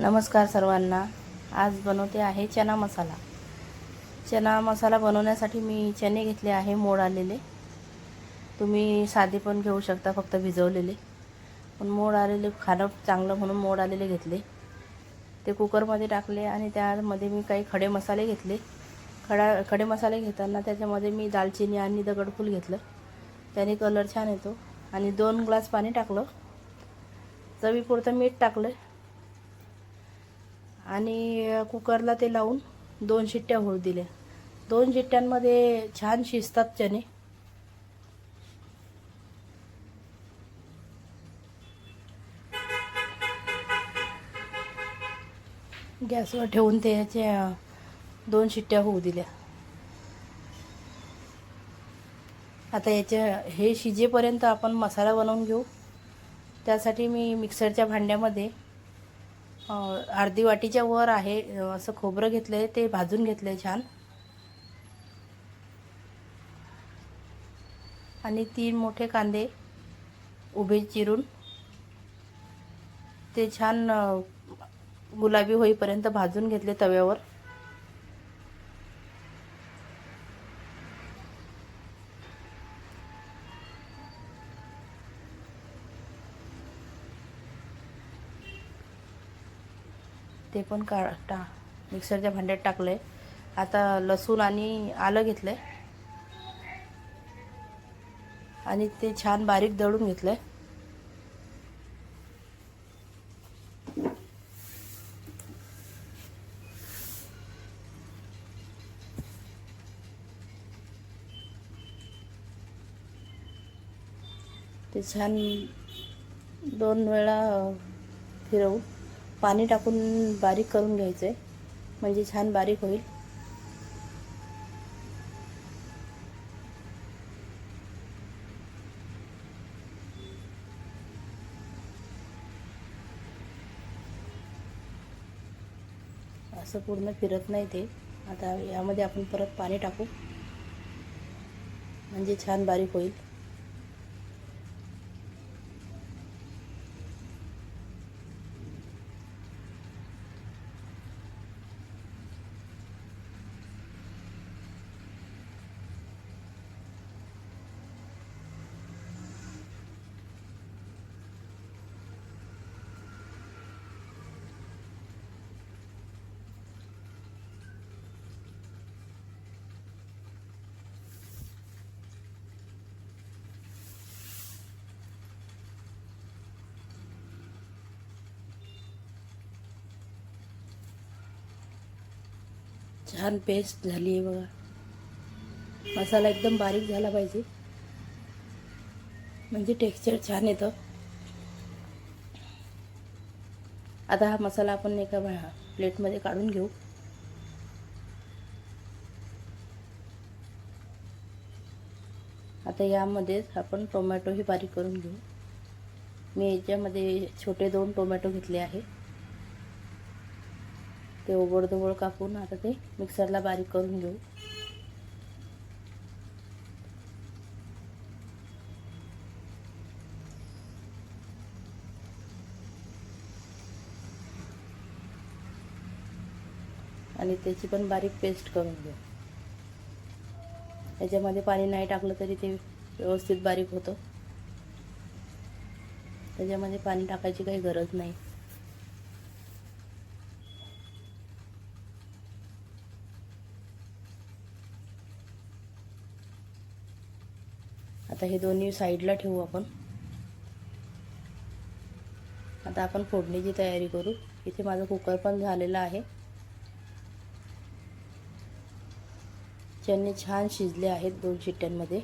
नमस्कार सर्वांना। आज बनवते आहे चना मसाला। चना मसाला बनवण्यासाठी मी चणे घेतले आहे मोड आलेले। तुम्ही साधे पण घेऊ शकता, फक्त भिजवलेले, पण मोड आलेले खाणं चांगलं म्हणून मोड आलेले घेतले। ते कुकरमध्ये टाकले आणि त्यामध्ये मी काही खडे मसाले घेतले। खडे मसाले घेताना त्याच्यामध्ये मी दालचिनी आणि दगडफूल घेतलं, त्याने कलर छान येतो। आणि 2 ग्लास पाणी टाकलं, चवीपुरतं मीठ टाकलं आणि कुकरला ते लावून 2 शिट्ट्या होऊ दिल्या। 2 शिट्ट्यांमध्ये छान शिजतात चणे। गॅसवर ठेवून त्याच्या 2 शिट्ट्या होऊ दिल्या। आता हे शिजेपर्यंत आपण मसाला बनवून घेऊ। त्यासाठी मी मिक्सरच्या भांड्यामध्ये अर्धी वाटीच्या वर आहे असं खोबरं घेतलंय, ते भाजून घेतलंय छान। आणि 3 मोठे कांदे उभे चिरून ते छान गुलाबी होईपर्यंत भाजून घेतले तव्यावर। ते पण मिक्सरच्या भांड्यात टाकले। आता लसूण आणि आलं घेतलंय आणि ते छान बारीक दळून घेतलंय। ते छान 2 वेळा फिरवून पाणी टाकून बारीक करून घ्यायचं आहे, म्हणजे छान बारीक होईल। असं पूर्ण फिरत नाही ते। आता यामध्ये आपण परत पाणी टाकू, म्हणजे छान बारीक होईल। छान पेस्ट झाली आहे बघा। मसाला एकदम बारीक झाला पाहिजे, म्हणजे टेक्स्चर छान येतं। आता हा मसाला आपण एका प्लेटमध्ये काढून घेऊ। आता यामध्ये आपण टोमॅटोही बारीक करून घेऊ। मी याच्यामध्ये छोटे 2 टोमॅटो घेतले आहे, ते ओबडधोबड कापून आता ते मिक्सरला बारीक करून घेऊ। आणि त्याची पण बारीक पेस्ट करून घेऊ। याच्यामध्ये पाणी नाही टाकलं तरी ते व्यवस्थित बारीक होतं, त्याच्यामध्ये पाणी टाकायची काही गरज नाही। आता हे दोन्ही साईडला ठेवू आपण। आता आपण फोडणीची तयारी करू। इथे माझा कुकर पण झालेला आहे। चणे छान शिजले आहेत 2 शिट्ट्यांमध्ये।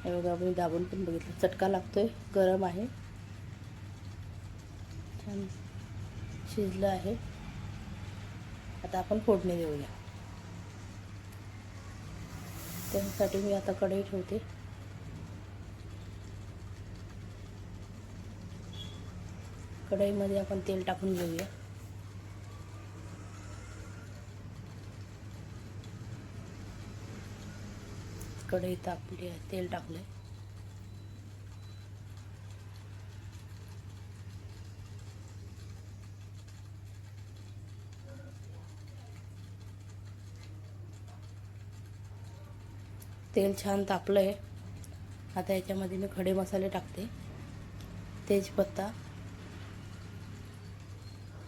हे बघा, आपण दाबून पण बघितलं, चटका लागतोय, गरम आहे, छान शिजलं आहे। आता आपण फोडणी देऊया। त्यासाठी मी आता कढई ठेवते। कढईमध्ये आपण तेल टाकून घेऊया। कढई तापली आहे, तेल टाकलंय। तेल छान तापलं आहे. आता याच्यामध्ये मी खडे मसाले टाकते. तेजपत्ता,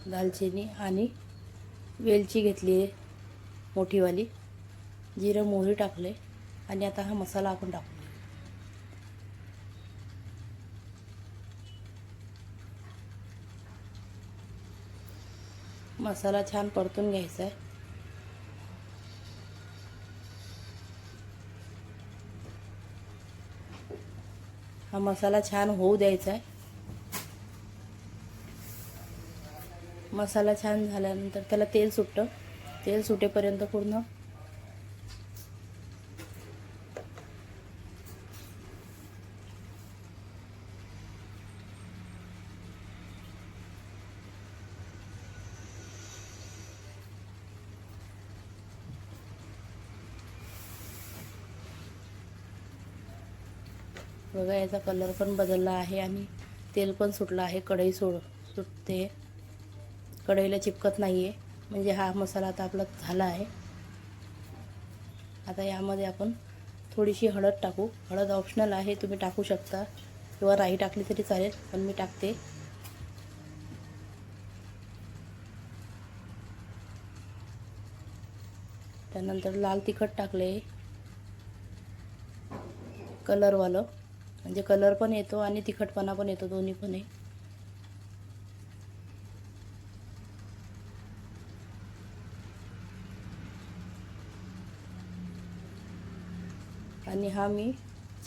दालचिनी आणि वेलची घेतली आहे मोठीवाली. जिरं मोहरी टाकले आणि आता हा मसाला आपण टाकू. मसाला छान परतून घ्यायचा आहे. हा मसाला छान होऊ द्यायचा आहे. मसाला छान झाल्यानंतर त्याला तेल सुटतं. तेल सुटेपर्यंत पूर्ण बघा, याचा कलर पण बदलला आहे आणि तेल पण सुटलं आहे. कढई सुटते, कढईला चिपकत नाही आहे. म्हणजे हा मसाला आता आपला झाला आहे. आता यामध्ये आपण थोडीशी हळद टाकू. हळद ऑप्शनल आहे, तुम्ही टाकू शकता किंवा राई टाकली तरी चालेल, पण मी टाकते. त्यानंतर लाल तिखट टाकले, कलरवालं, म्हणजे कलर पण येतो आणि तिखटपणा पण येतो, दोन्ही पण आहे. आणि हा मी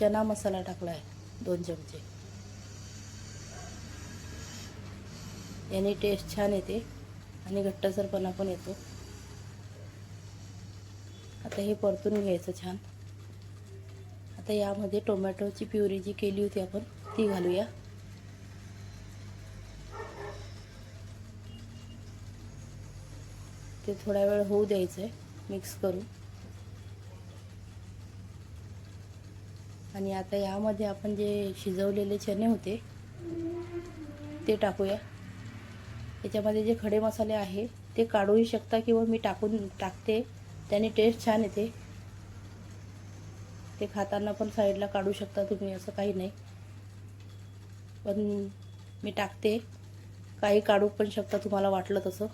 चना मसाला टाकला आहे 2 चमचे. याने टेस्ट छान येते आणि घट्टसरपणा पण येतो. आता हे परतून घ्यायचं छान. आता यामध्ये टोमॅटोची प्युरी जी केली होती आपण ती घालूया. ते थोडा वेळ होऊ द्यायचं आहे मिक्स करून. आणि आता यामध्ये आपण जे शिजवलेले चणे होते ते टाकूया. याच्यामध्ये जे खडे मसाले आहे ते काढूही शकता किंवा मी टाकते, त्याने टेस्ट छान येते. ते खाताना पण साईडला काढू शकता तुम्ही, असं काही नाही, पण मी टाकते. काही काढू पण शकता तुम्हाला वाटलं तसं,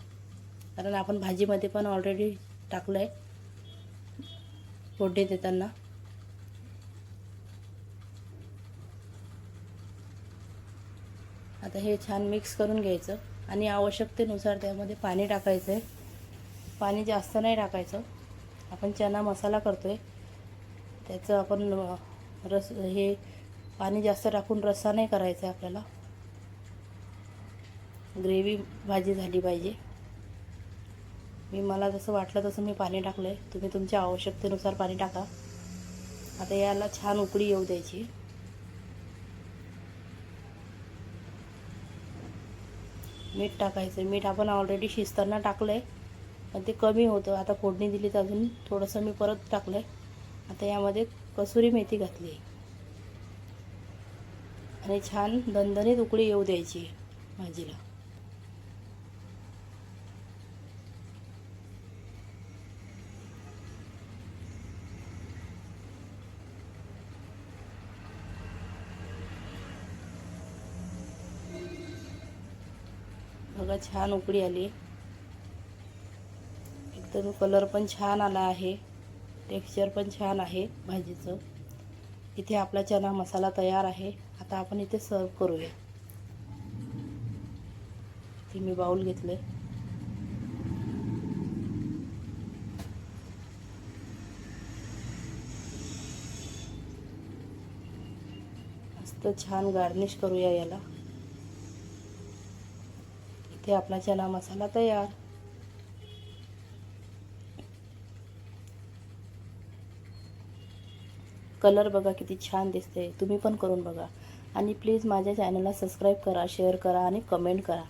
कारण आपण भाजीमध्ये पण ऑलरेडी टाकलं आहे फोडणी देताना. आता हे छान मिक्स करून घ्यायचं आणि आवश्यकतेनुसार त्यामध्ये पाणी टाकायचं आहे. पाणी जास्त नाही टाकायचं, आपण चना मसाला करतो आहे त्याचं आपण हे पाणी जास्त टाकून रस्सा नाही करायचा आहे आपल्याला. ग्रेव्ही भाजी झाली पाहिजे. मला जसं वाटलं तसं मी पाणी टाकलं आहे. तुम्ही तुमच्या आवश्यकतेनुसार पाणी टाका. आता याला छान उकळी येऊ द्यायची. मीठ टाकायचं. मीठ आपण ऑलरेडी शिजताना टाकलं आहे, पण ते कमी होतं. आता फोडणी दिली तर अजून थोडंसं मी परत टाकलं आहे. आता यामध्ये कसुरी मेथी घातली आणि छान दणदणीत उकळी येऊ द्यायची भाजीला. बघा, छान उकळी आली. एकदम कलर पण छान आला आहे, टेक्स्चर पण छान आहे भाजीचं. इथे आपला चना मसाला तयार आहे. आता आपण इथे सर्व करूया. इथे मी बाउल घेतले. मस्त छान गार्निश करूया याला. इथे आपला चना मसाला तयार. कलर बघा किती छान दिसते. तुम्ही पण करून बघा आणि प्लीज माझ्या चॅनलला सबस्क्राईब करा, शेअर करा आणि कमेंट करा.